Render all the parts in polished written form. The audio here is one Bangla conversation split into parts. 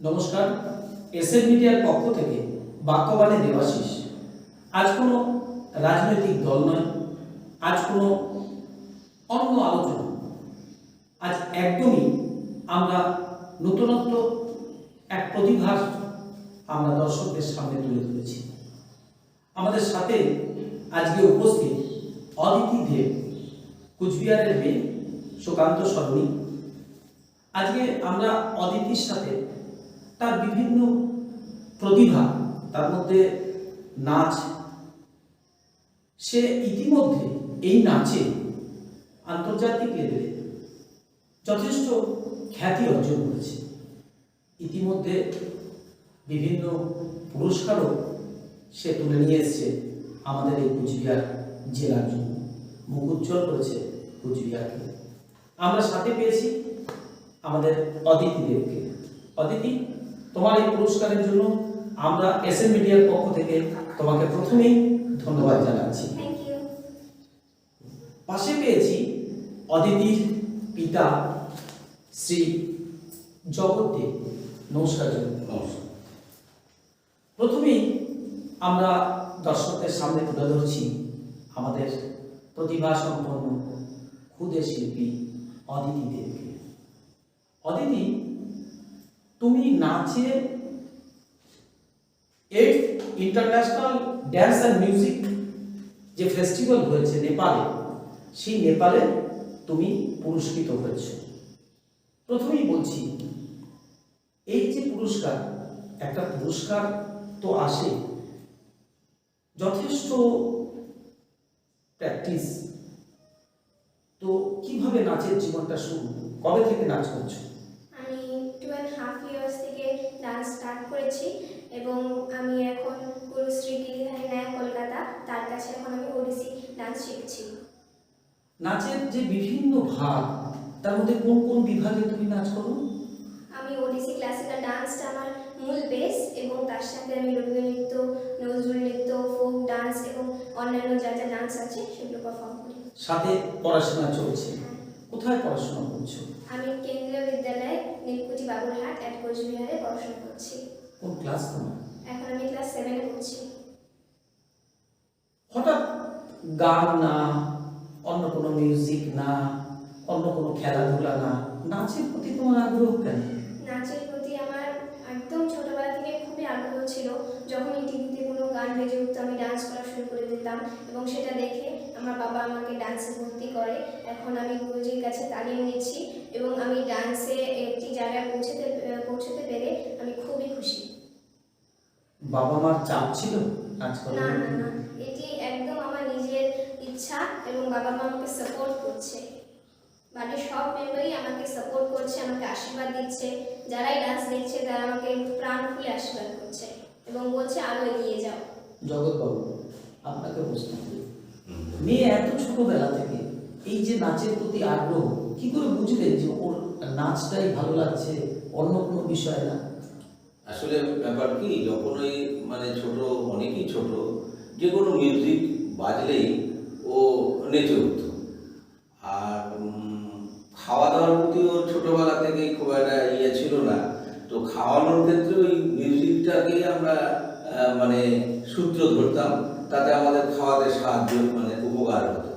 নমস্কার, এসএন মিডিয়ার পক্ষ থেকে বাক্যবাণী দেবাশিস। আজ কোনো রাজনৈতিক দল নয়, আজ কোনো অন্য আলোচনা, আজ একদমই আমরা নতুনত্ব এক প্রতিভা আমরা দর্শকদের সামনে তুলে ধরেছি। আমাদের সাথে আজকে উপস্থিত অদিতি দেব, কুচবিহারের মেয়ে, সুকান্ত সরণী। আজকে আমরা অদিতির সাথে তার বিভিন্ন প্রতিভা, তার মধ্যে নাচ, সে ইতিমধ্যে এই নাচে আন্তর্জাতিক লেভেলে যথেষ্ট খ্যাতি অর্জন করেছে। ইতিমধ্যে বিভিন্ন পুরস্কারও সে তুলে নিয়ে এসেছে আমাদের এই কুচবিহার জেলার জন্য, মুখ উজ্জ্বল করেছে কুচবিহারকে। আমরা সাথে পেয়েছি আমাদের অদিতি দেবকে। অদিতি, তোমার এই পুরস্কারের জন্য আমরা এসএন মিডিয়ার পক্ষ থেকে তোমাকে প্রথমেই ধন্যবাদ জানাচ্ছি। পাশে পেয়েছি অদিতির পিতা শ্রী জগৎ দেব। নমস্কার। প্রথমেই আমরা দর্শকদের সামনে তুলে ধরছি আমাদের প্রতিভা সম্পন্ন ক্ষুদে শিল্পী অদিতি দেবকে। অদিতি, তুমি নাচে 8th international dance and music যে ফেস্টিভ্যাল হয়েছে নেপালে, সেই নেপালে তুমি পুরস্কৃত হয়েছ। প্রথমেই বলছি, এই যে পুরস্কার, একটা পুরস্কার তো আসে, যথেষ্ট প্র্যাকটিস, তো কিভাবে নাচের জীবনটা শুরু, কবে থেকে নাচ করছো? আমি 2.5 ইয়ার্স থেকে ডান্স স্টার্ট করেছি এবং আমি এখন গুরুশ্রী গিরিধারী নায়ক কলকাতা, তার কাছে এখন আমি ওডিসি ডান্স শিখছি। নাচের যে বিভিন্ন ভাগ, তার মধ্যে কোন কোন বিভাগে তুমি নাচ করো? আমি ওডিসি ক্লাসিক্যাল ডান্সটা আমার মূল বেস, এবং তার সাথে আমি রবীন্দ্রনৃত্য, নজরুল নৃত্য, ফোক ডান্স এবং অন্যান্য যা যা ডান্স আছে সেগুলো পারফর্ম করি। সাথে পড়াশোনা চলছে। কোথায় পড়াশোনা করছো? আমি কেন্দ্রীয় বিদ্যালয়ে নীলকুঠি বাবুরহাট এট কোচবিহারে পড়াশোনা করছি। কোন ক্লাস তোমার? এখন আমি ক্লাস 7-এ পড়ছি। হঠাৎ গান না, অন্য কোনো মিউজিক না, অন্য কোনো খেলাধুলা না, নাচের প্রতি তোমার আগ্রহ কেন? নাচের প্রতি আমার একদম ছোটবেলা থেকে খুবই আগ্রহ ছিল। যখনই টিভিতে কোনো গান বেজে উঠতো আমি ডান্স করা শুরু করে দিতাম, এবং সেটা দেখে আমার বাবা আমাকে ডান্সে ভর্তি করে। এখন আমি গুরুজির কাছে তালিম নিচ্ছি এবং আমি ডান্সে একটি জায়গায় পৌঁছতে পেরে আমি খুবই খুশি। বাবা মার চাপ ছিল নাচ করার? না না না, এটি একদম আমার নিজের ইচ্ছা, এবং বাবা মা আমাকে সাপোর্ট করছে। বাড়ির সব মেম্বারই আমাকে সাপোর্ট করছে, আমাকে আশীর্বাদ দিচ্ছে। যারাই ডান্স দেখছে তারা আমাকে প্রাণ খুলে আশীর্বাদ করছে এবং বলছে আরো এগিয়ে যাও। জগৎবাবু, আপনাকে প্রশ্ন করি, মেয়ে এত ছোটবেলা থেকে এই যে নাচের প্রতি আগ্রহ, কি করে বুঝলেন যে ওর নাচটাই ভালো লাগছে, অন্য কোনো বিষয় না? আসলে ব্যাপার কি, যখন ওই ছোট, অনেকই ছোট, যে কোনো মিউজিক বাজলেই ও নেচে উঠত। আর খাওয়া দাওয়ার প্রতি ওর ছোটোবেলা থেকেই খুব একটা ছিল না। তো খাওয়ানোর ক্ষেত্রে ওই মিউজিকটাকেই আমরা সূত্র ধরতাম, তাতে আমাদের খাওয়াতে সাহায্য উপকার হতো।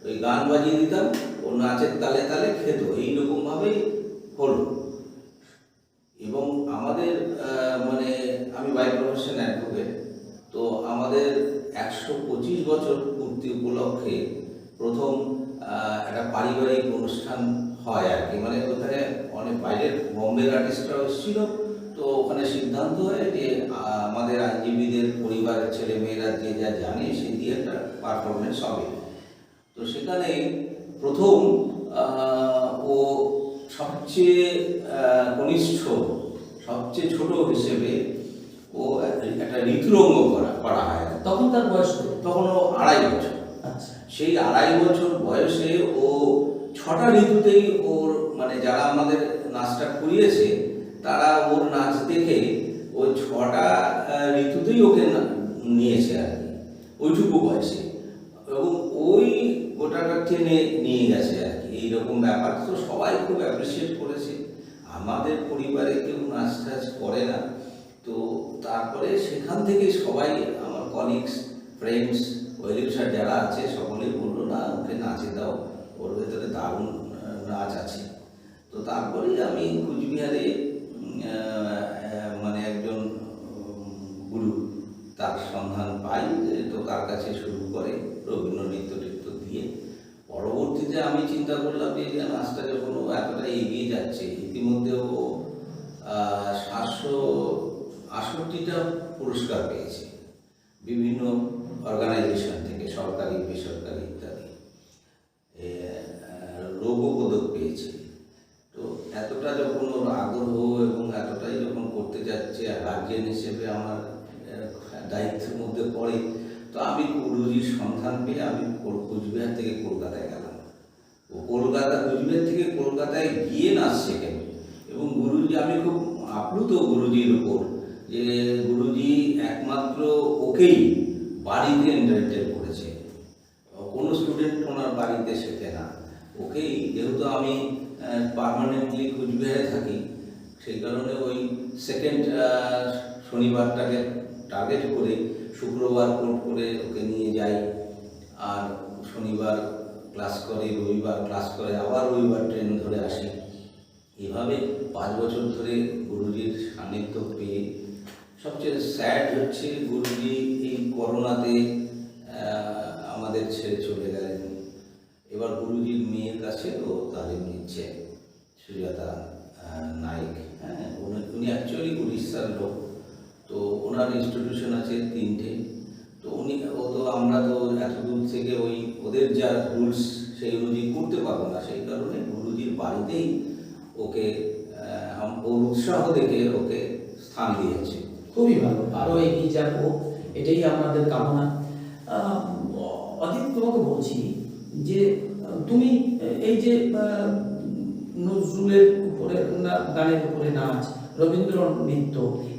ওই গান বাজিয়ে দিতাম, ও নাচের তালে তালে খেত, এইরকমভাবেই হলো। এবং আমাদের আমি বাই প্রফেশন অ্যাডভোকেট, তো আমাদের 125 বছর পূর্তি উপলক্ষে প্রথম একটা পারিবারিক অনুষ্ঠান হয় আর কি। ওখানে অনেক বাইরের বম্বের আর্টিস্টরাও এসেছিল। তো ওখানে সিদ্ধান্ত হয় যে আমাদের আইনজীবীদের পরিবারের ছেলে মেয়েরা যে যা জানে সে দিয়ে একটা পারফরমেন্স হবে। তো সেখানে প্রথম ও সবচেয়ে কনিষ্ঠ, সবচেয়ে ছোট হিসেবে ও একটা ঋতুরঙ্গ করা হয়। তখন তার বয়স কত? তখন ও 2.5 বছর। আচ্ছা। সেই 2.5 বছর বয়সে ও 6টা ঋতুতেই ওর যারা আমাদের নাচটা করিয়েছে তারা ওর নাচ দেখে ওই 6টা ঋতুতেই ওকে নিয়েছে আর কি, ওইটুকু বয়সে। এবং ওই গোটাটা টেনে নিয়ে গেছে আর কি, এইরকম ব্যাপার। তো সবাই খুব অ্যাপ্রিসিয়েট করেছে। আমাদের পরিবারে কেউ নাচ টাচ করে না, তো তারপরে সেখান থেকে সবাই আমার কলিগস, ফ্রেন্ডস, ওয়েলিম স্যার যারা আছে সকলেই বললো না ওকে নাচে দাও, ওর ভেতরে দারুণ নাচ আছে। তো তারপরেই আমি কুচবিহারে মানে একজন গুরু তার সন্ধান পাই, তো তার কাছে শুরু করে রবীন্দ্র নৃত্য টিত্য দিয়ে। পরবর্তীতে আমি চিন্তা করলাম যে নাচটা যখন ও এতটা এগিয়ে যাচ্ছে, ইতিমধ্যে ও 768টা পুরস্কার পেয়েছে বিভিন্ন অর্গানাইজেশন থেকে, সরকারি বেসরকারি ইত্যাদি, রৌপ্য পদক পেয়েছে। তো এতটা যখন ওর আগ্রহ এবং এতটাই যখন করতে যাচ্ছে, গার্জিয়ান হিসেবে আমার দায়িত্বের মধ্যে পড়ে, তো আমি গুরুজির সন্ধান পেয়ে আমি কুচবিহার থেকে কলকাতায় গেলাম। ও কুচবিহার থেকে কলকাতায় গিয়ে নাচ শেখেন এবং গুরুজি, আমি খুব আপ্লুত গুরুজির উপর যে গুরুজি একমাত্র ওকেই বাড়িতে এন্টারটেন করেছে। কোনো স্টুডেন্ট ওনার বাড়িতে শেখে না, ওকেই, যেহেতু আমি পার্মানেন্টলি কুচবিহারে থাকি, সেই কারণে ওই সেকেন্ড শনিবারটাকে টার্গেট করে শুক্রবার কোর্ট করে ওকে নিয়ে যাই, আর শনিবার ক্লাস করে, রবিবার ক্লাস করে, আবার রবিবার ট্রেন ধরে আসি। এভাবে 5 বছর ধরে গুরুজির সান্নিধ্য পেয়ে, সবচেয়ে স্যাড হচ্ছে গুরুজি এই করোনাতে আমাদের ছেড়ে চলে গেলেন। এবার গুরুজির মেয়ের কাছে ও তালিম নিচ্ছে, সুজাতা নাইক। হ্যাঁ, উনি অ্যাকচুয়ালি উড়িষ্যার লোক, তো ওনার ইনস্টিটিউশন আছে 3টে। তো আমরা তো এত দূর থেকে ওই ওদের যা রুলস সেই অনুযায়ী করতে পারবো না, সেই কারণে গুরুজির বাড়িতেই ওকে ওর উৎসাহ দেখে ওকে স্থান দিয়েছে। খুবই ভালো, আরও এগিয়ে যাবো, এটাই আমাদের কামনা। অদিত, তোমাকে বলছি যে তুমি এই যে নজরুলের উপরে গানের উপরে নাচ, রবীন্দ্র নৃত্য,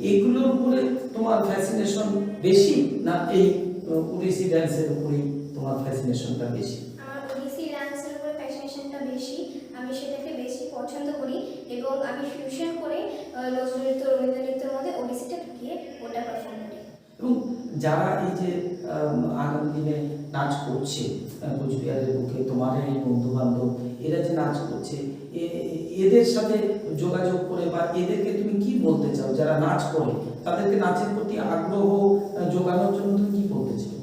এগুলোর উপরে তোমার ফ্যাসিনেশন বেশি, না এই ওড়িশি ডান্সের উপরেই তোমার ফ্যাসিনেশনটা বেশি? আমার ওড়িশি ডান্সের উপরে ফ্যাসিনেশনটা বেশি, আমি সেটাকে বেশি পছন্দ করি এবং আমি ফিউশন করে নজরুল নৃত্য, রবীন্দ্র নৃত্যের মধ্যে ওড়িশিটা ঢুকিয়ে ওটা পারফর্ম করি। এবং যারা এই যে আগামী দিনে নাচ করছে কুচবিহারের বুকে, তোমার এই বন্ধু বান্ধব, এরা যে নাচ করছে, এদের সাথে যোগাযোগ করে বা এদেরকে তুমি কি বলতে চাও? যারা নাচ করে তাদেরকে নাচের প্রতি আগ্রহ যোগানোর জন্য তুমি কি বলতে চাও?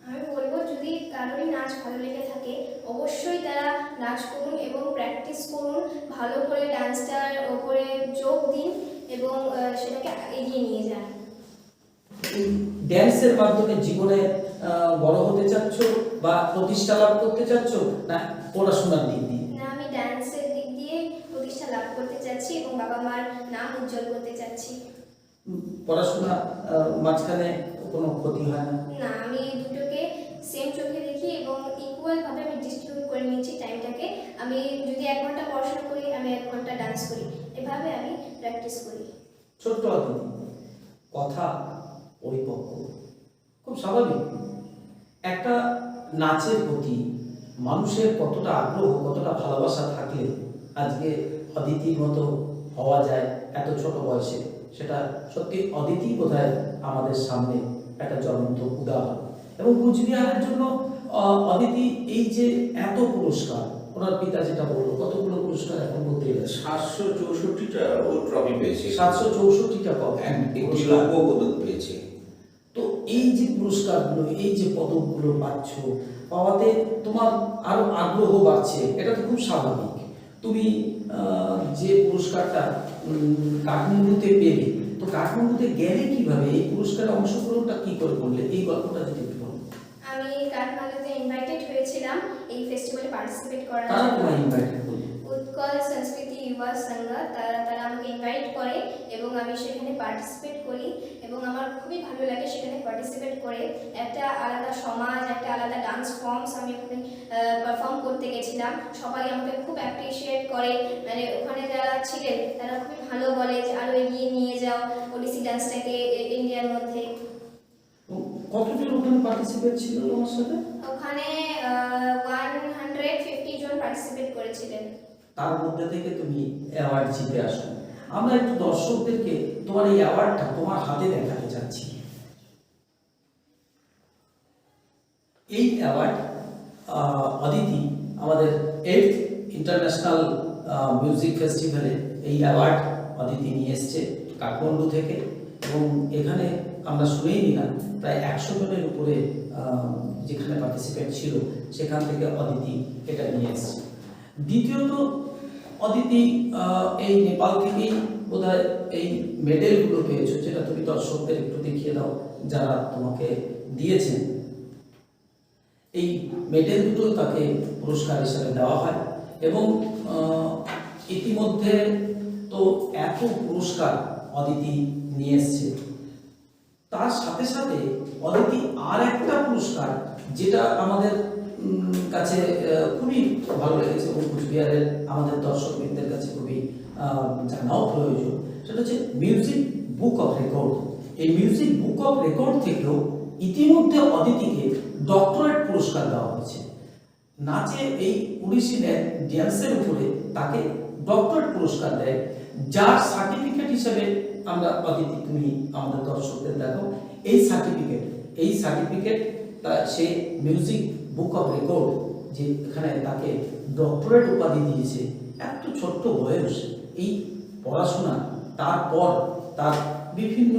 আমি বলবো, যদি কারোরই নাচ ভালো লেগে থাকে অবশ্যই তারা নাচ করুন এবং প্র্যাকটিস করুন, ভালো করে ডান্সটার ওপরে যোগ দিন এবং সেটাকে এগিয়ে নিয়ে যান। এই ড্যান্সের মাধ্যমে জীবনে বড় হতে চাচ্ছ বা প্রতিষ্ঠা লাভ করতে চাচ্ছ, না পড়াশোনার দিক দিয়ে? না, আমি ডান্সের দিক দিয়ে প্রতিষ্ঠা লাভ করতে চাচ্ছি এবং বাবা মার নাম উজ্জ্বল করতে চাচ্ছি। পড়াশোনা মাঝখানে কোনো ক্ষতি হয় না? না, আমি দুটোকে সেম চোখে দেখি এবং ইকুয়াল ভাবে আমি ডিস্ট্রিবিউট করে নিচ্ছি টাইমটাকে। আমি যদি 1 ঘন্টা পড়াশোনা করি, আমি 1 ঘন্টা ডান্স করি, এভাবে আমি প্র্যাকটিস করি। ছোট্ট অতিথি, কথা পরিপক্ক, খুব স্বাভাবিক। একটা নাচের প্রতি মানুষের কতটা আগ্রহ, কতটা ভালোবাসা থাকলে আজকে অদিতির মতো হওয়া যায় এত ছোট বয়সে, সেটা সত্যি অদিতি বোধহয় আমাদের সামনে একটা জ্বলন্ত উদাহরণ। এবং কুচবিহারের জন্য অদিতি এই যে এত পুরস্কার, ওনার পিতা যেটা বললো, কতগুলো পুরস্কার এখন বলতে গেলে 764টা ও ট্রফি পেয়েছে, 764টা একটি রৌপ্য পদক পেয়েছে। তো এই যে পুরস্কারগুলো, এই যে পদকগুলো পাচ্ছ, পাওয়াতে তোমার আরো আগ্রহ বাড়ছে, এটা তো খুব স্বাভাবিক। তুমি যে পুরস্কারটা কাঠমান্ডুতে পেলে, তো কাঠমান্ডুতে গেলে কিভাবে, এই পুরস্কারে অংশগ্রহণটা কি করে করলে, এই গল্পটা যদি একটু বলো। আমি কাঠমান্ডুতে ইনভাইটেড হয়েছিলাম এই ফেস্টিভ্যালে পার্টিসিপেট করার তারা জন্য। তোমায় ইনভাইটেড করলে? উৎকল সংস্কৃতি যুবা সংঘ, তারা আমাকে ইনভাইট করে এবং আমি সেখানে পার্টিসিপেট করি এবং আমার খুবই ভালো লাগে সেখানে পার্টিসিপেট করে। একটা আলাদা সমাজ, একটা আলাদা ডান্স ফর্মস আমি ওখানে পারফর্ম করতে গেছিলাম। সবাই আমাকে খুব অ্যাপ্রিসিয়েট করে, মানে ওখানে যারা ছিলেন তারা খুবই ভালো বলে যে আরও এগিয়ে নিয়ে যাও ওড়িশি ডান্সটাকে ইন্ডিয়ার মধ্যে। কতজন ওখানে পার্টিসিপেট ছিল তোমার সাথে? ওখানে 150 জন পার্টিসিপেট করেছিলেন। তার মধ্যে থেকে তুমি অ্যাওয়ার্ড জিতে আসো। আমরা একটু দর্শকদেরকে তোমার এই অ্যাওয়ার্ডটা তোমার হাতে দেখাতে চাচ্ছি। এই অ্যাওয়ার্ড অদিতি আমাদের 8th ইন্টারন্যাশনাল মিউজিক ফেস্টিভ্যালে এই অ্যাওয়ার্ড অদিতি নিয়ে এসছে কাঠমান্ডু থেকে, এবং এখানে আমরা শুনেই নিলাম প্রায় 100 জনের উপরে যেখানে পার্টিসিপেট ছিল সেখান থেকে অদিতি এটা নিয়ে এসছে। দ্বিতীয়ত অদিতি এই নেপাল থেকেই বোধহয় এই মেডেলগুলো পেয়েছো, যেটা তুমি দর্শকদের একটু দেখিয়ে দাও যারা তোমাকে দিয়েছেন। এই মেডেল দুটো তাকে পুরস্কার হিসাবে দেওয়া হয়, এবং ইতিমধ্যে তো এত পুরস্কার অদিতি নিয়ে এসছে, তার সাথে সাথে অদিতি আর একটা পুরস্কার যেটা আমাদের কাছে খুবই ভালো লেগেছে এবং কুচবিহারের আমাদের দর্শকবৃন্দের কাছে খুবই জানাও প্রয়োজন, সেটা হচ্ছে মিউজিক বুক অফ রেকর্ড। এই মিউজিক বুক অফ রেকর্ড থেকেও ইতিমধ্যে অদিতিকে ডক্টরেট পুরস্কার দেওয়া হয়েছে। নাচে এই ওড়িশি ড্যান্সের উপরে তাকে ডক্টরেট পুরস্কার দেয়, যার সার্টিফিকেট হিসেবে আমরা অদিতি তুমি আমাদের দর্শকদের দেখো এই certificate say music book of record যে এখানে তাকে ডক্টরেট উপাধি দিয়েছে। এত ছোট্ট বয়স, এই পড়াশোনা, তারপর তার বিভিন্ন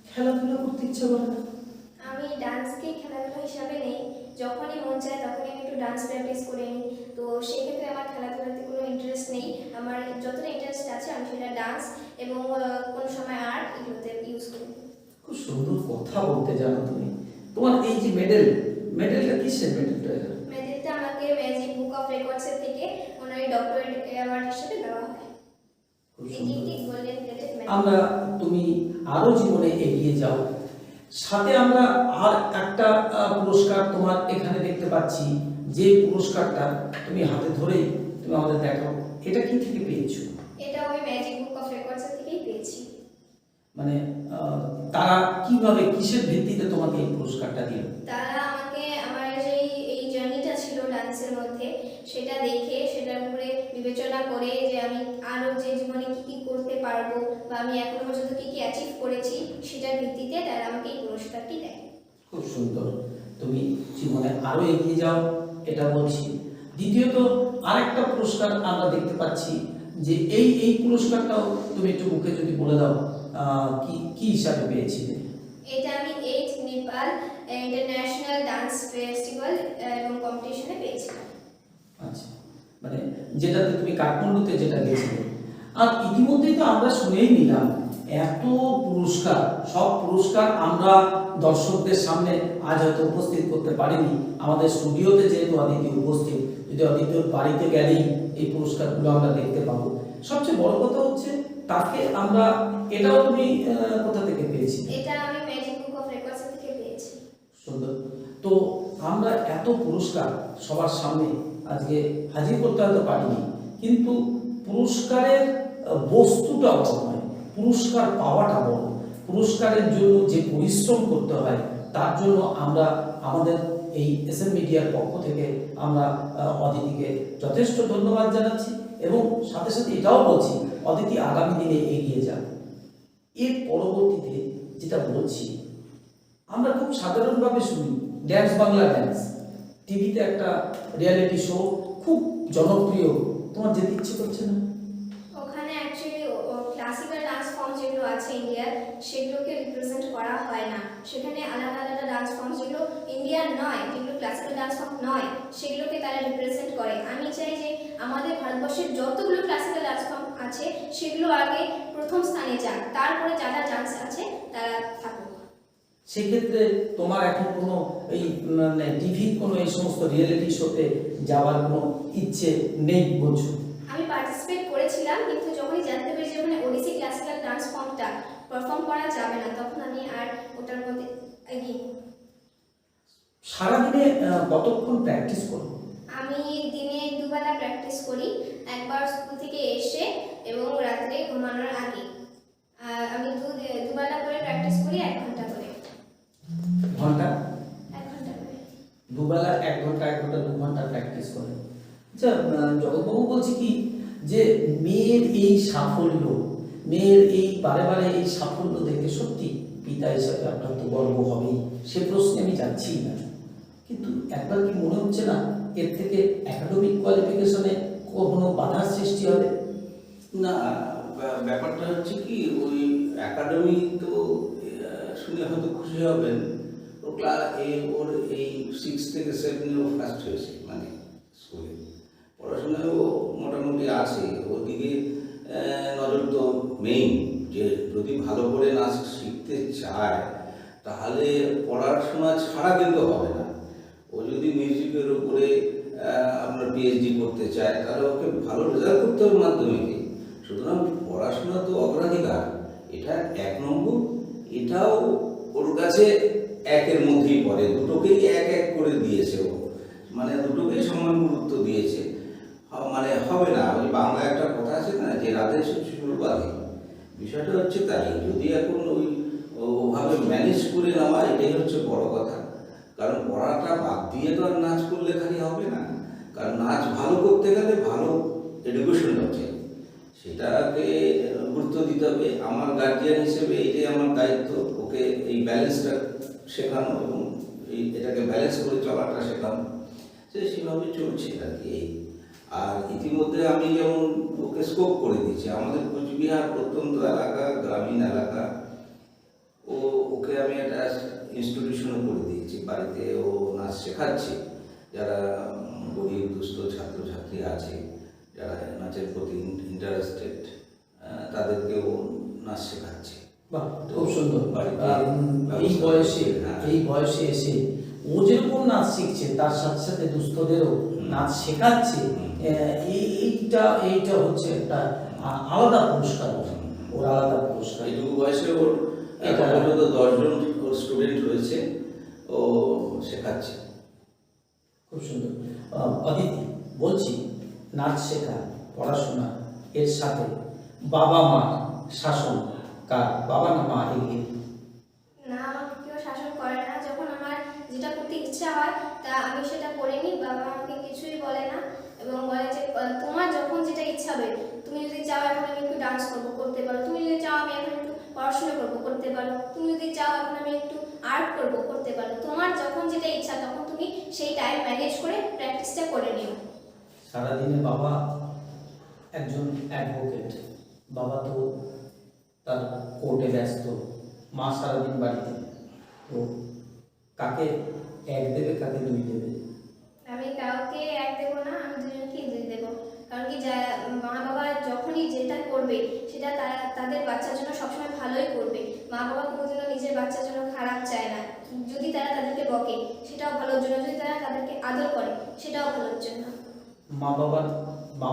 খেলাধুলা করতে ইচ্ছা করে না? আমি ডান্সকে খেলাধুলা হিসাবে নেই, যখনই মন চায় তখনই আমি একটু ডান্স প্র্যাকটিস করে নিই। তো সেক্ষেত্রে আমার খেলাধুলাতে কোনো ইন্টারেস্ট নেই। আমার যতটা ইন্টারেস্ট আছে আমি সেটা ডান্স এবং কোনো সময় আর্ট এগুলোতে ইউজ করি। খুব সুন্দর কথা বলতে জানো তুমি। তোমার এই যে মেডেলটা কিসের মেডেলটা? মেডেলটা আমাকে ম্যাজিক বুক অফ রেকর্ডসের থেকে ওনার ডক্টরেট অ্যাওয়ার্ড হিসেবে দেওয়া হয়। খুব এটি সুন্দর। একটি গোল্ডেন প্লেটেড মেডেল। আমরা তুমি আরো জীবনে এগিয়ে যাও, সাথে আমরা আর একটা পুরস্কার তোমার এখানে দেখতে পাচ্ছি, যে পুরস্কারটা তুমি হাতে ধরেই তুমি আমাদের দেখাও, এটা কি থেকে পেয়েছো? এটা আমি ম্যাজিক বুক অফ রেকর্ডসের থেকেই পেয়েছি। মানে তারা কিভাবে কিসের ভিত্তিতে তোমাকে এই পুরস্কারটা দিল? তারা আমাকে আমার এই জার্নিটা ছিল ডান্সের মধ্যে, সেটা দেখে সেটার উপরে বিবেচনা করে যে আমি আরও যে জীবনে কী কী করতে পারবো বা আমি এখনো পর্যন্ত কী কী অ্যাচিভ করেছি সেটার ভিত্তিতে তারা আমাকে এই পুরস্কারটি দেয়। খুব সুন্দর, তুমি জীবনে আরো এগিয়ে যাও এটা বলছি। দ্বিতীয়ত আরেকটা পুরস্কার আমরা দেখতে পাচ্ছি, যে এই পুরস্কারটাও তুমি একটু মুখে যদি বলে দাও কি হিসাবে পেয়েছিলে? এটা আমি 8th Nepal international dance festival এবং কম্পিটিশনে পেয়েছিলাম। আচ্ছা, মানে যেটাতে তুমি কাঠমান্ডুতে যেটা গেছিলে। আর ইতিমধ্যেই তো আমরা শুনেই নিলাম এত পুরস্কার, সব পুরস্কার আমরা দর্শকদের সামনে আজ হয়তো উপস্থিত করতে পারিনি। আমাদের স্টুডিওতে যেহেতু অদিতি উপস্থিত, যদি অদিতির বাড়িতে গেলেই এই পুরস্কারগুলো আমরা দেখতে পাবো। সবচেয়ে বড় কথা হচ্ছে তাকে আমরা, এটাও তুমি কোথা থেকে পেয়েছি? এটা আমি ম্যাজিক বুক অফ রেকর্ডস থেকে পেয়েছি। সুন্দর। তো আমরা এত পুরস্কার সবার সামনে আজকে হাজির করতে হয়তো পারিনি, কিন্তু পুরস্কারের বস্তুটা বড় নয়, পুরস্কার পাওয়াটা বড়। পুরস্কারের জন্য যে পরিশ্রম করতে হয় তার জন্য আমরা আমাদের এই এসএম মিডিয়ার পক্ষ থেকে আমরা অদিতিকে যথেষ্ট ধন্যবাদ জানাচ্ছি, এবং সাথে সাথে এটাও বলছি অদিতি আগামী দিনে এগিয়ে যাবে। এর পরবর্তীতে যেটা বলছি, আমরা খুব সাধারণভাবে শুনি ড্যান্স বাংলা ড্যান্স, টিভিতে একটা রিয়ালিটি শো খুব জনপ্রিয়, তোমার যেতে ইচ্ছে করছে না? ওখানে অ্যাকচুয়ালি ক্লাসিক্যাল ডান্স ফর্ম যেগুলো আছে ইন্ডিয়ার সেগুলোকে রিপ্রেজেন্ট করা হয় না। সেখানে আলাদা আলাদা ডান্স ফর্ম যেগুলো ইন্ডিয়ার নয়, যেগুলো ক্লাসিক্যাল ডান্স ফর্ম নয়, সেগুলোকে তারা রিপ্রেজেন্ট করে। আমি চাই যে আমাদের ভারতবর্ষের যতগুলো ক্লাসিক্যাল ডান্স ফর্ম আছে সেগুলো আগে প্রথম স্থানে যাক, তারপরে যারা ডান্স আছে তারা থাকুক। সেক্ষেত্রে তোমার এখন কোনো এই মানে টিভির কোনো এই সমস্ত রিয়েলিটি শোতে যাওয়ার কোনো ইচ্ছে নেই বলছো? আমি পার্টিসিপেট করেছিলাম, কিন্তু যখনই জানতে পেরেছি যে ওখানে ওডিসি ক্লাসিক্যাল ডান্স ফর্মটা পারফর্ম করা যাবে না, তখন আমি আর ওটার মধ্যে এগিয়ে। সারাদিনে কতক্ষণ প্র্যাকটিস করো? আমি দিনে দুবেলা প্র্যাকটিস করি, একবার স্কুল থেকে এসে এবং রাত্রে ঘুমানোর আগে। আমি দুবেলা করে প্র্যাকটিস করি, 1 ঘন্টা করে। ঘন্টা? 1 ঘন্টা করে। দুবেলা 1 ঘন্টা 2 ঘন্টা প্র্যাকটিস করে। আচ্ছা, জগৎবাবু বলছি কি যে মেয়ের এই সাফল্য মেয়ের এই বারে বারে এই সাফল্য দেখে সত্যি পিতা হিসাবে আপনার তো গর্ব হবেই, সে প্রশ্নে আমি যাচ্ছি না, কিন্তু একবার কি মনে হচ্ছে না এর থেকে একাডেমিক কোয়ালিফিকেশনে কোনো বাধার সৃষ্টি হবে? না, ব্যাপারটা হচ্ছে কি, ওই একাডেমি তো শুনে হয়তো খুশি হবেন, ওর এই 6 থেকে 7 ও ফার্স্ট হয়েছে, মানে স্কুলে পড়াশোনায় ও মোটামুটি আছে। ওদিকে নজর তো মেইন, যে যদি ভালো করে নাচ শিখতে চায় তাহলে পড়াশোনা ছাড়া কিন্তু হবে না। ও যদি মিউজিকের উপরে আপনার পিএইচডি করতে চায় তাহলে ওকে ভালো রেজাল্ট করতে হবে মাধ্যমিকে। সুতরাং পড়াশোনা তো অগ্রাধিকার, এটা 1 নম্বর। এটাও ওর কাছে 1-এর মধ্যেই পড়ে, দুটোকেই 1-1 করে দিয়েছে ও, মানে দুটোকেই সমান গুরুত্ব দিয়েছে। মানে হবে না, ওই বাংলা একটা কথা আছে না, যে রাধে চুল বাঁধে, বিষয়টা হচ্ছে তাই। যদি এখন ওভাবে ম্যানেজ করে নেওয়া, এটাই হচ্ছে বড় কথা। কারণ পড়াটা বাদ দিয়ে তো আর নাচ করলে খালি হবে না, কারণ নাচ ভালো করতে গেলে ভালো এডুকেশন হচ্ছে, সেটাকে গুরুত্ব দিতে হবে। আমার গার্জিয়ান হিসেবে এটাই আমার দায়িত্ব, ওকে এই ব্যালেন্সটা শেখানো এবং এটাকে ব্যালেন্স করে চলাটা শেখানো। সেভাবে চলছে আর কি। আর ইতিমধ্যে আমি যেমন ওকে স্কোপ করে দিয়েছি, আমাদের কোচবিহার প্রত্যন্ত এলাকা, গ্রামীণ এলাকা, ওকে আমি একটা ইনস্টিটিউশনও করে দিয়েছি। বাড়িতে ও নাচ শেখাচ্ছে, যারা গরিব দুস্থ ছাত্রছাত্রী আছে, যারা নাচের প্রতি ইন্টারেস্টেড, তাদেরকে ও নাচ শেখাচ্ছে। বাহ, খুব সুন্দর। বাড়িতে এই বয়সে এসে ও যেরকম নাচ শিখছে তার সাথে সাথে দুস্থদেরও নাচ শেখাচ্ছে, এইটা হচ্ছে একটা আলাদা পুরস্কার, ওর আলাদা পুরস্কার। এইটুকু বয়সে ওর এখন পর্যন্ত 10 জন ওর স্টুডেন্ট হয়েছে, ও শেখাচ্ছে। খুব সুন্দর। অদিতি, বলছি নাচ শেখা, পড়াশোনা, এর সাথে বাবা মা শাসন কার, বাবা না মা এগিয়ে? না, আমাকে কেউ শাসন করে না। যখন আমার যেটা করতে ইচ্ছা হয় তা আমি সেটা করে নিই। বাবা আমাকে কিছুই বলে না এবং বলে যে তোমার যখন যেটা ইচ্ছা হবে, তুমি যদি চাও এখন আমি একটু ডান্স করবো, করতে পারো। তুমি যদি চাও আমি এখন একটু পড়াশোনা করবো, করতে পারো। তুমি যদি চাও এখন আমি একটু আর্ট করবো, করতে পারো। তোমার যখন যেটা ইচ্ছা তখন তুমি সেই টাইম ম্যানেজ করে প্র্যাকটিসটা করে নিও। সারাদিনে বাবা একজন অ্যাডভোকেট, বাবা তো তার কোর্টে ব্যস্ত, মা সারাদিন বাড়িতে, তো কাকে 1 দেবে, কাকে 2 দেবে? আমি কাউকে 1 দেবো না, আমি দুজনকেই 2 দেবো। কারণ কি, মা বাবা যখনই যেটা করবে সেটা তাদের বাচ্চার জন্য সবসময় ভালোই করবে। মা বাবা কোনোদিনও নিজের বাচ্চার জন্য খারাপ চায় না। যদি তারা তাদেরকে বকে সেটাও ভালোর জন্য, যদি তারা তাদেরকে আদর করে সেটাও ভালোর জন্য। মা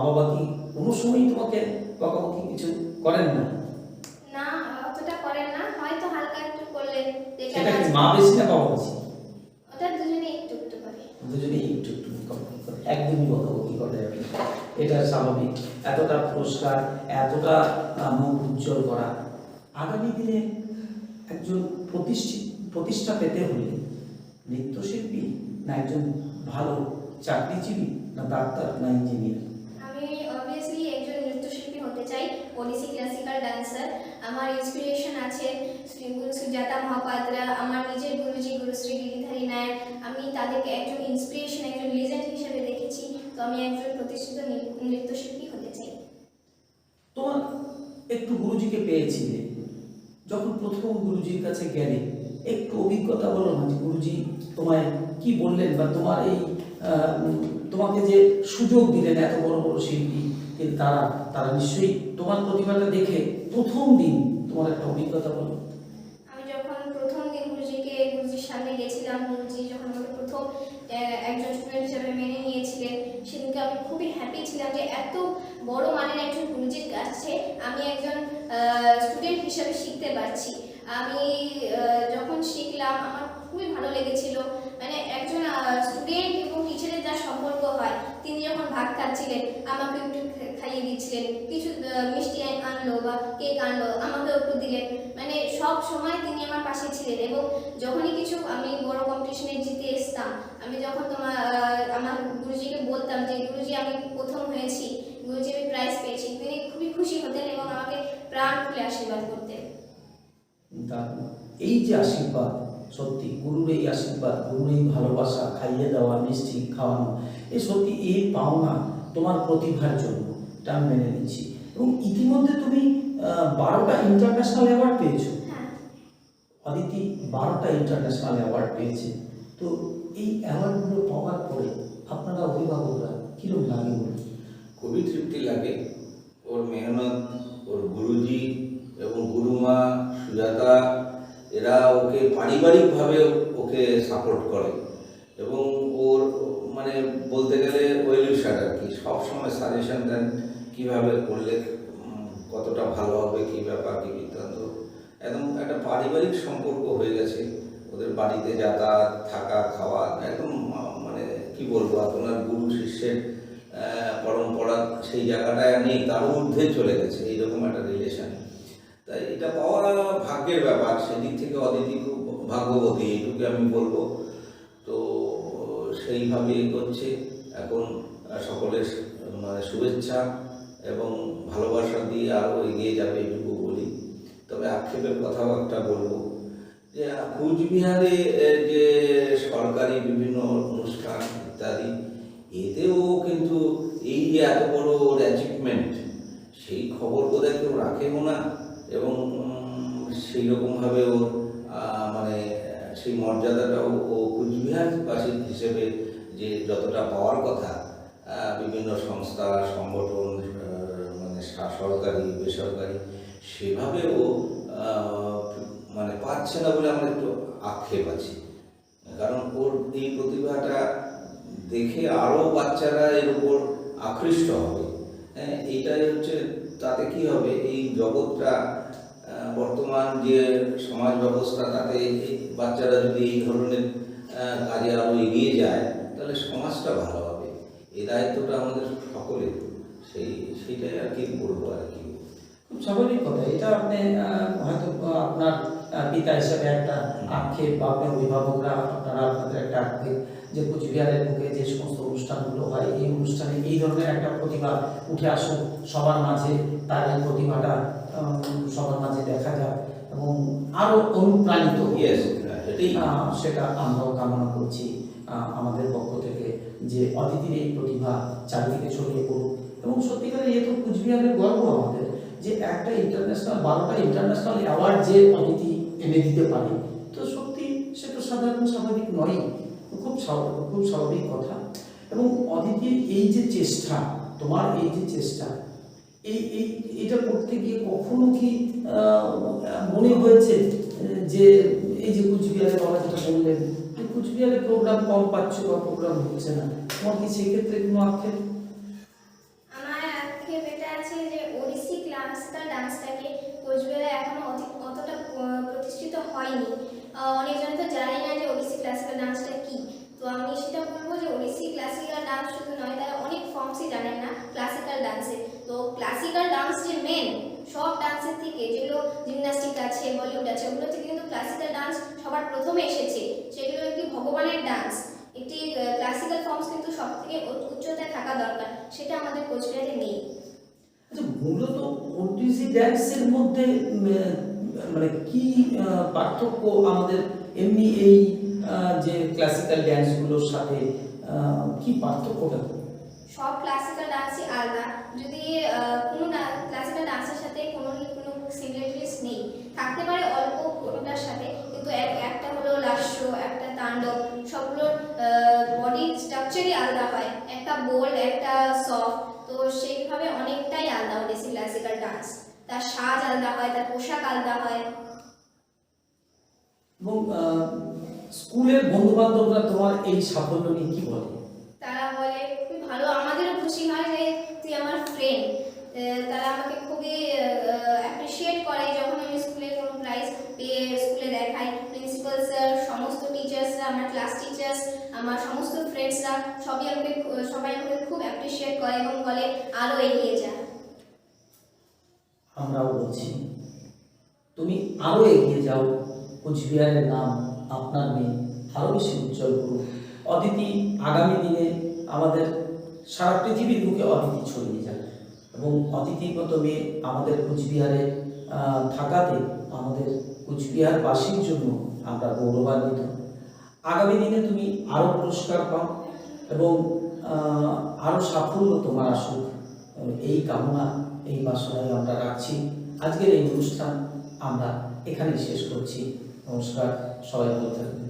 বাবা কি কোনো সময় তোমাকে বকাবকি কিছু করেন না? না, অতটা করেন না, হয়তো হালকা একটু করলে। সেটা কি মা বেশি না বাবা বেশি? ওটা দুজনেই একটু একটু করে। দুজনেই একটু একটু করে, একদমই বকাবকি করে আর কি। এটা স্বাভাবিক। এতটা পুরস্কার, এতটা মুখ উজ্জ্বল করা, আগামী দিনে একজন প্রতিষ্ঠা পেতে হলে নৃত্যশিল্পী না একজন ভালো চাকরিজীবী, না ডাক্তার, না ইঞ্জিনিয়ার? আমি অবভিয়াসলি একজন নৃত্যশিল্পী হতে চাই, ওডিসি ক্লাসিক্যাল ডান্সার। আমার ইন্সপিরেশন আছে শ্রী গুরু সুজাতা মহাপাত্রা, আমার নিজের গুরুজি গুরুশ্রী গিরিধারী নায়ক। আমি তাদেরকে একজন ইন্সপিরেশন, একজন লেজেন্ড হিসেবে দেখেছি। তো আমি একজন প্রতিষ্ঠিত নৃত্যশিল্পী হতে চাই। তোমার একটু গুরুজিকে পেয়েছিলে, যখন প্রথম গুরুজির কাছে গেলে একটু অভিজ্ঞতা বলো না, যে গুরুজি তোমায় কি বললেন, বা তোমার এই তোমাকে যে সুযোগ দিলেন এত বড় বড় শিল্পী, কিন্তু তারা নিশ্চয়ই তোমার প্রতিভাটা দেখে প্রথম দিন তোমার একটা অভিজ্ঞতা বলো। আমি যখন প্রথম দিন গুরুজির সামনে গেছিলাম, গুরুজি যখন আমাকে প্রথম একজন স্টুডেন্ট হিসেবে মেনে নিয়েছিলেন, সেদিনকে আমি খুবই হ্যাপি ছিলাম যে এত বড় মানের একজন গুরুজির কাছে আমি একজন স্টুডেন্ট হিসেবে শিখতে পারছি। আমি যখন শিখলাম আমার খুবই ভালো লেগেছিল। মানে একজন স্টুডেন্ট এবং টিচারের যা সম্পর্ক হয়, তিনি যখন ভাত খাচ্ছিলেন আমাকে একটু খাইয়ে দিচ্ছিলেন, কিছু মিষ্টি আনলো বা কেক আনলো আমাকেও একটু দিলেন। মানে সব সময় তিনি আমার পাশে ছিলেন। এবং যখনই কিছু আমি বড় কম্পিটিশনে জিতে এসতাম, আমি যখন আমার গুরুজিকে বলতাম যে গুরুজি আমি প্রথম হয়েছি, গুরুজি আমি প্রাইজ পেয়েছি, তিনি খুবই খুশি হতেন এবং আমাকে প্রাণ খুলে আশীর্বাদ করতেন। দারুণ। এই যে আশীর্বাদ, সত্যি গুরুর এই আশীর্বাদ, গুরুর এই ভালোবাসা, খাইয়ে দেওয়া, মিষ্টি খাওয়ানো, এই সত্যি এই পাওনা তোমার প্রতিভার জন্য, এটা আমি মেনে নিচ্ছি। এবং ইতিমধ্যে তুমি 12টা ইন্টারন্যাশনাল অ্যাওয়ার্ড পেয়েছো। হ্যাঁ, অদিতি 12টা ইন্টারন্যাশনাল অ্যাওয়ার্ড পেয়েছে। তো এই অ্যাওয়ার্ডগুলো পাওয়ার পরে আপনারা অভিভাবকরা কীরকম লাগে বলুন? খুবই তৃপ্তি লাগে। ওর মেহনত, ওর গুরুজি এবং গুরুমা সুজাতা এরা ওকে পারিবারিকভাবে ওকে সাপোর্ট করে এবং ওর মানে বলতে গেলে ওয়েলউইশার আর কি, সবসময় সাজেশন দেন কীভাবে করলে কতটা ভালো হবে, কী ব্যাপার, কী বৃত্তান্ত। একদম একটা পারিবারিক সম্পর্ক হয়ে গেছে ওদের বাড়িতে, যাতায়াত, থাকা, খাওয়া, একদম মানে কি বলবো, আপনার গুরু শিষ্যের পরম্পরা সেই জায়গাটায় নেই, তার ঊর্ধ্বে চলে গেছে এইরকম একটা রিলেশন। তাই এটা পাওয়া ভাগ্যের ব্যাপার, সেদিক থেকে অদিতি খুব ভাগ্যবতী, এইটুকু আমি বলবো। তো সেইভাবে করছে এখন, সকলের মানে শুভেচ্ছা এবং ভালোবাসা দিয়ে আরও এগিয়ে যাবে এইটুকু বলি। তবে আক্ষেপের কথাও একটা বলবো যে কুচবিহারে যে সরকারি বিভিন্ন অনুষ্ঠান ইত্যাদি, এতেও কিন্তু এই যে এত বড় অ্যাচিভমেন্ট, সেই খবর বোধহয় কেউ রাখেও না এবং সেই রকমভাবে ওর মানে সেই মর্যাদাটাও ও কুচবিহারবাসী হিসেবে যে যতটা পাওয়ার কথা, বিভিন্ন সংস্থা, সংগঠন, মানে সরকারি বেসরকারি, সেভাবে ও মানে পাচ্ছে না বলে আমার একটু আক্ষেপ আছে। কারণ ওর এই প্রতিভাটা দেখে আরও বাচ্চারা এর উপর আকৃষ্ট হবে। হ্যাঁ, এইটাই হচ্ছে, তাতে কি হবে, এই জগৎটা বর্তমান যে সমাজ ব্যবস্থা, তাতে এই বাচ্চারা যদি এই ধরনের কাজে আরও এগিয়ে যায় তাহলে সমাজটা ভালো হবে। এই দায়িত্বটা আমাদের সকলের, সেইটাই আর কি বলবো আর কি। খুব স্বাভাবিক কথা। এটা আপনি হয়তো আপনার পিতা হিসেবে একটা আক্ষেপ, বা আপনার অভিভাবকরা আপনাদের একটা আক্ষেপ যে কুচবিহারের বুকে যে সমস্ত অনুষ্ঠানগুলো হয়, এই অনুষ্ঠানে এই ধরনের একটা প্রতিভা উঠে আসুক সবার মাঝে, তার এই প্রতিভাটা সবার মাঝে দেখা যাক এবং আরও অনুপ্রাণিত, সেটা আমরাও কামনা করছি আমাদের পক্ষ থেকে, যে অদিতির এই প্রতিভা চারিদিকে ছড়িয়ে পড়ুক। এবং সত্যিকারের এ তো কুচবিহারের গর্ব আমাদের, যে একটা ইন্টারন্যাশনাল 12টা ইন্টারন্যাশনাল অ্যাওয়ার্ড যে অদিতি এনে দিতে পারে, তো সত্যি সে তো সাধারণ স্বাভাবিক নয়, খুব স্বাভাবিক কথা। এবং অদিতির এই যে চেষ্টা, তোমার এই যে চেষ্টা, এটা করতে গিয়ে কখনো কি মনে হয়েছে যে এই যে কুচবিহারে বাবা যেটা বললেন, কুচবিহারে প্রোগ্রাম কম পাচ্ছ বা প্রোগ্রাম হচ্ছে না, তোমার কি সেক্ষেত্রে কোনো আক্ষেপ? আমার আক্ষেপ এটা আছে যে ওড়িশি ক্লাসিক্যাল ডান্সটাকে কোচবিহারে এখনো অতটা প্রতিষ্ঠিত হয়নি। অনেকজন তো জানে না যে ওড়িশি ক্লাসিক্যাল ডান্সটা কি। তো আমি সেটা বলবো যে ওড়িশি ক্লাসিক্যাল ডান্স শুধু নয়, তারা অনেক ফর্মসই জানেন না ক্লাসিক্যাল ডান্সে। তো ক্লাসিক্যাল ডান্স যে মেন, সব ডান্সের থেকে যেগুলো জিমন্যাস্টিক আছে, বলিউড আছে, ওগুলো থেকে কিন্তু ক্লাসিক্যাল ডান্স সবার প্রথমে এসেছে। সেগুলো একটি ভগবানের ডান্স, একটি ক্লাসিক্যাল ফর্মস কিন্তু সব থেকে উচ্চতায় থাকা দরকার, সেটা আমাদের কোচবিহারে নেই। আচ্ছা, মূলত ওড়িশি ড্যান্সের মধ্যে মানে কি পার্থক্য আমাদের এমনি এই যে ক্লাসিক্যাল ড্যান্সগুলোর সাথে, কি পার্থক্যটা? সব ক্লাসিক্যাল ডান্সই আলাদা। যদি কোনো ক্লাসিক্যাল ডান্সের সাথে কোনো সিমিলারিটিস নেই, থাকতে পারে অল্প কোনোটার সাথে, কিন্তু একটা হলো লাস্য, একটা তাণ্ডব, সবগুলোর বডি স্ট্রাকচারই আলাদা হয়, একটা বোল্ড, একটা সফট। তো সেইভাবে অনেকটাই আলাদা ওড়িশি ক্লাসিক্যাল ডান্স। তার সাজ আলাদা হয়, তার পোশাক আলাদা হয়। এবং স্কুলের বন্ধু বান্ধবরা তোমার এই সাফল্য নিয়ে কি বলে? তারা বলে খুবই ভালো, আমাদেরও খুশি হয় যে তুই আমার ফ্রেন্ড। তারা আমাকে খুবই অ্যাপ্রিসিয়েট করে যখন আমি স্কুলে কোনো প্রাইজ পেয়ে স্কুলে দেখাই। প্রিন্সিপাল স্যার, সমস্ত টিচার্সরা, আমার ক্লাস টিচার্স, আমার সমস্ত ফ্রেন্ডসরা সবাই আমাকে খুব অ্যাপ্রিসিয়েট করে এবং বলে আরও এগিয়ে যা। আমরাও বলছি তুমি আরও এগিয়ে যাও, কুচবিহারের নাম আপনার মেয়ে আরও বেশি উজ্জ্বল করুক। অদিতি আগামী দিনে আমাদের সারা পৃথিবীর বুকে অদিতি ছড়িয়ে যাক। এবং অতিথির মতো মেয়ে আমাদের কুচবিহারে থাকাতে আমাদের কুচবিহারবাসীর জন্য আমরা গৌরবান্বিত। আগামী দিনে তুমি আরও পুরস্কার পাও এবং আরও সাফল্য তোমার আসুক, এই কামনা, এই বাসনায় আমরা রাখছি। আজকের এই অনুষ্ঠান আমরা এখানেই শেষ করছি। নমস্কার, সবাই ভালো থাকবেন।